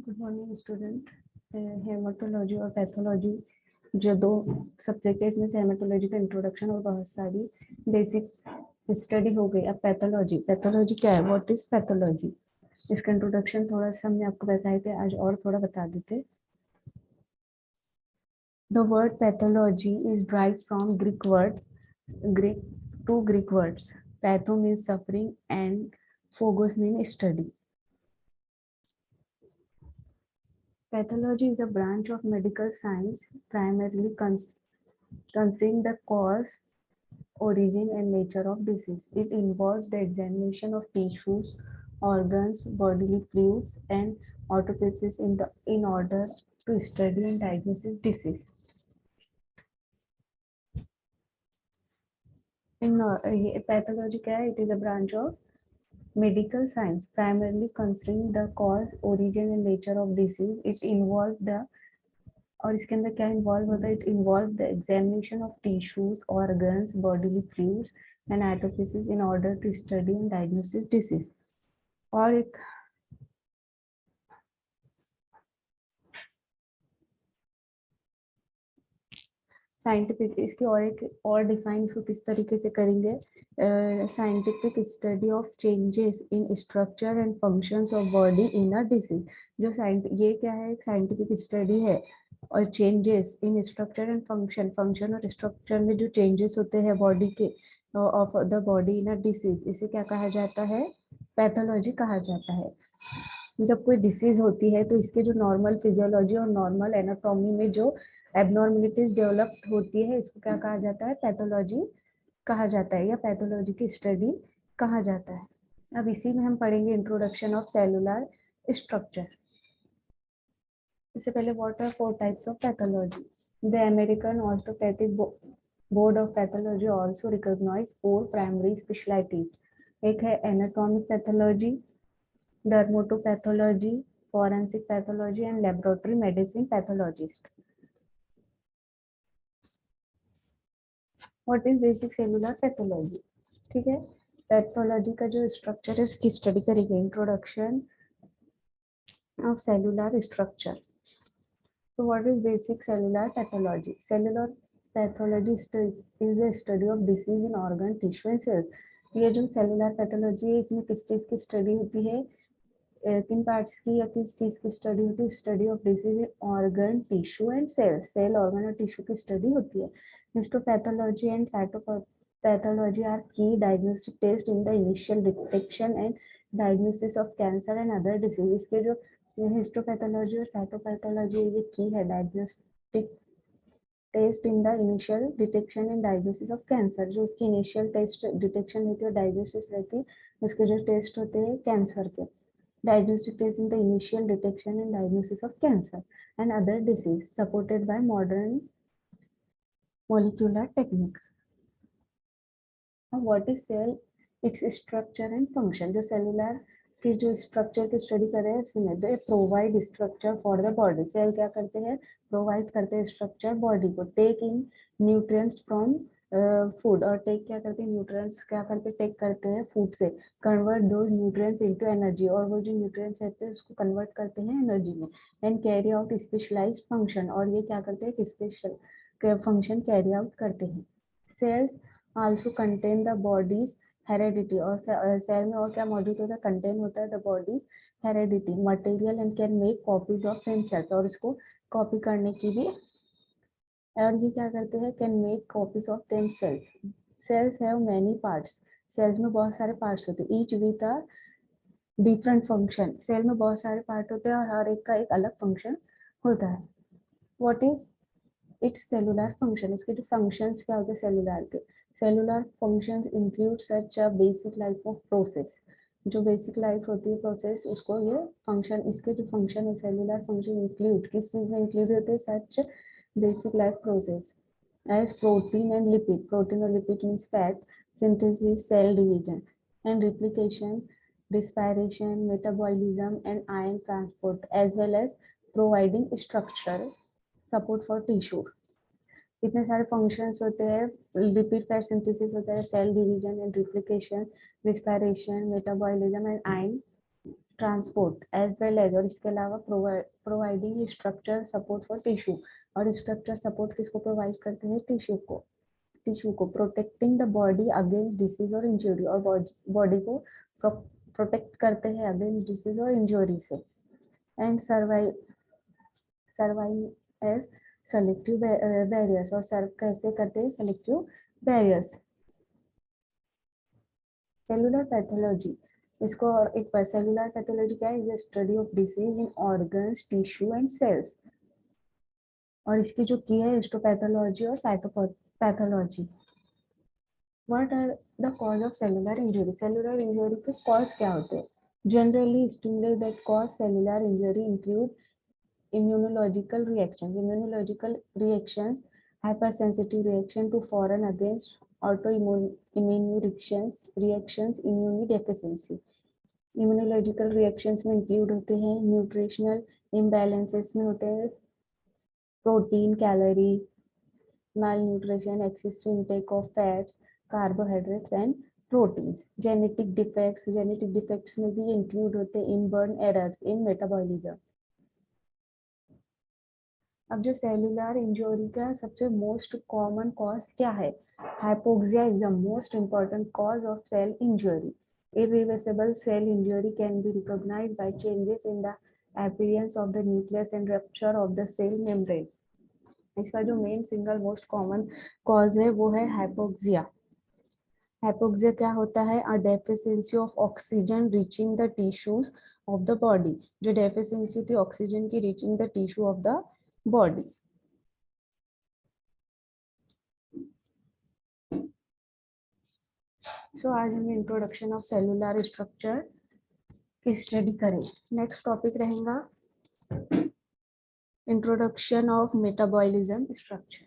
Good morning student. Haematology और pathology जो दो सब्जेक्ट है, इसमें से हेमाटोलॉजी का इंट्रोडक्शन और बहुत सारी बेसिक स्टडी हो गई। अब पैथोलॉजी, पैथोलॉजी क्या है, व्हाट इज पैथोलॉजी, इसका इंट्रोडक्शन थोड़ा सा हमने आपको बताए थे, आज और थोड़ा बता देते। The word pathology is derived from Greek two Greek words. Patho means suffering and phogos means study. Pathology is a branch of medical science primarily considering the cause, origin, and nature of disease. It involves the examination of tissues, organs, bodily fluids, and autopsies in order to study and diagnose disease. Pathology क्या है? It is a branch of medical science primarily considering the cause, origin, and nature of disease. It involves the और इसके अंदर क्या involve होता है? It involve the examination of tissues, organs, bodily fluids and autopsies in order to study and diagnosis disease. और एक scientific, इसकी और डिफाइन इसको किस तरीके से करेंगे? Scientific study of changes in structure and functions of body in a disease. जो ये क्या है? एक साइंटिफिक स्टडी है और changes in structure and function और स्ट्रक्चर में जो चेंजेस होते हैं बॉडी के of the body in a disease, इसे क्या कहा जाता है? पैथोलॉजी कहा जाता है। जब कोई डिसीज होती है तो इसके जो नॉर्मल फिजियोलॉजी और नॉर्मल एनाटॉमी में जो एबनॉर्मलिटीज डेवलप होती है, इसको क्या कहा जाता है? पैथोलॉजी कहा जाता है या पैथोलॉजी की स्टडी कहा जाता है। अब इसी में हम पढ़ेंगे इंट्रोडक्शन ऑफ सेलुलर स्ट्रक्चर। इससे पहले what are 4 types of pathology? The American orthopathic board of pathology also recognize 4 primary specialties. एक है anatomic pathology, dermatopathology, forensic pathology, and laboratory medicine pathologist. What is basic cellular pathology? ठीक है, pathology का जो structure है उसकी study करेंगे। Introduction of cellular structure. तो what is basic cellular pathology? Cellular pathology is the study of disease in organ, tissue and cells. ये जो सेलुलर पैथोलॉजी है, इसमें किस चीज की स्टडी होती है? किन पार्ट्स की या किस चीज की स्टडी होती है? Study of disease organ, tissue and cells. Cell, organ और टिश्यू की स्टडी होती है। Histopathology and cytopathology are key diagnostic test in the initial detection and diagnosis of cancer and other disease. इसके जो हिस्टोपैथोलॉजी और cytopathology ये key है diagnostic test in the initial detection and diagnosis of cancer. जो उसकी initial test detection रहती है और डायग्नोसिस रहती है, उसके जो टेस्ट होते हैं कैंसर के। Diagnostic test in the initial detection and diagnosis of cancer and other disease, supported by modern molecular techniques. Now, what is cell? Its structure and function. जो cellular की जो structure की study कर रहे हैं, इसमें they provide structure for the body. Cell क्या करते हैं? Provide करते हैं structure body को। Take in nutrients from food, और टेक क्या करते हैं? न्यूट्रिएंट्स क्या करते हैं? टेक करते हैं फूड से। Convert those nutrients into energy, और वो जो न्यूट्रिएंट्स रहते हैं उसको कन्वर्ट करते हैं एनर्जी में। And carry out specialised function, और ये क्या करते हैं? स्पेशल फंक्शन कैरी आउट करते हैं। Cells also contain the body's heredity, और सेल में और क्या मौजूद होता है? कंटेन होता है the body's heredity material and can make copies of themselves, और इसको कॉपी करने की भी, और ये क्या करते हैं? Can make copies of themselves. Cells have many parts, cells में बहुत सारे पार्ट्स होते हैं। Each with a different function, cell में बहुत सारे पार्ट होते हैं और हर एक का एक अलग फंक्शन होता है। What is it's cellular function? इसके जो फंक्शंस क्या होते हैं सेलुलर के? Cellular functions include such a basic life of process. जो बेसिक लाइफ होती है प्रोसेस, उसको ये फंक्शन, इसके जो फंक्शन है सेलुलर फंक्शन इंक्लूड किस चीज में इंक्लूड होते हैं? सच basic life process as protein and lipid. Protein or lipid means fat, synthesis, cell division and replication, respiration, metabolism and ion transport, as well as providing structural support for tissue. इतने सारे functions होते हैं। Lipid fat synthesis होता है, cell division and replication, respiration, metabolism and ion transport as well as, और इसके अलावा providing structure support for tissue, और स्ट्रक्चर सपोर्ट किसको प्रोवाइड करते हैं? टिश्यू को protecting the body against disease और इंजरी, और बॉडी को प्रोटेक्ट करते हैं अगेंस्ट डिसीज और इंजरी से। And survive as selective barriers, और सर्व कैसे करते हैं? Selective barriers. सेलुलर पैथोलॉजी, इसको और एक बार, सेलुलर पैथोलॉजी क्या है? Is study of disease in organs, tissue and cells, और इसकी जो की है हिस्टोपैथोलॉजी और cytopathology. What are the cause of cellular injury? Cellular injury के कॉज क्या होते हैं? Generally stimulus that cause cellular injury include immunological reactions, hypersensitive reaction to foreign against autoimmune reactions, immunodeficiency. Immunological reactions में include होते हैं nutritional imbalances में होते हैं protein, calorie, malnutrition, excessive intake of fats, carbohydrates and proteins. Genetic defects में भी include होते हैं inborn errors in metabolism. अब जो सेलुलर इंजरी का सबसे मोस्ट कॉमन कॉज क्या है? Hypoxia is the most important cause of cell injury. Irreversible cell injury can be recognized by changes in the appearance of the nucleus and rupture of the cell membrane. इसका जो main single most common cause है वो है hypoxia. Hypoxia क्या होता है? A deficiency of oxygen reaching the tissues of the body. जो deficiency थी ऑक्सीजन की reaching the tissue of the body. So आज हम इंट्रोडक्शन ऑफ सेलुलर स्ट्रक्चर की स्टडी करें. नेक्स्ट टॉपिक रहेगा इंट्रोडक्शन ऑफ मेटाबॉलिज्म स्ट्रक्चर.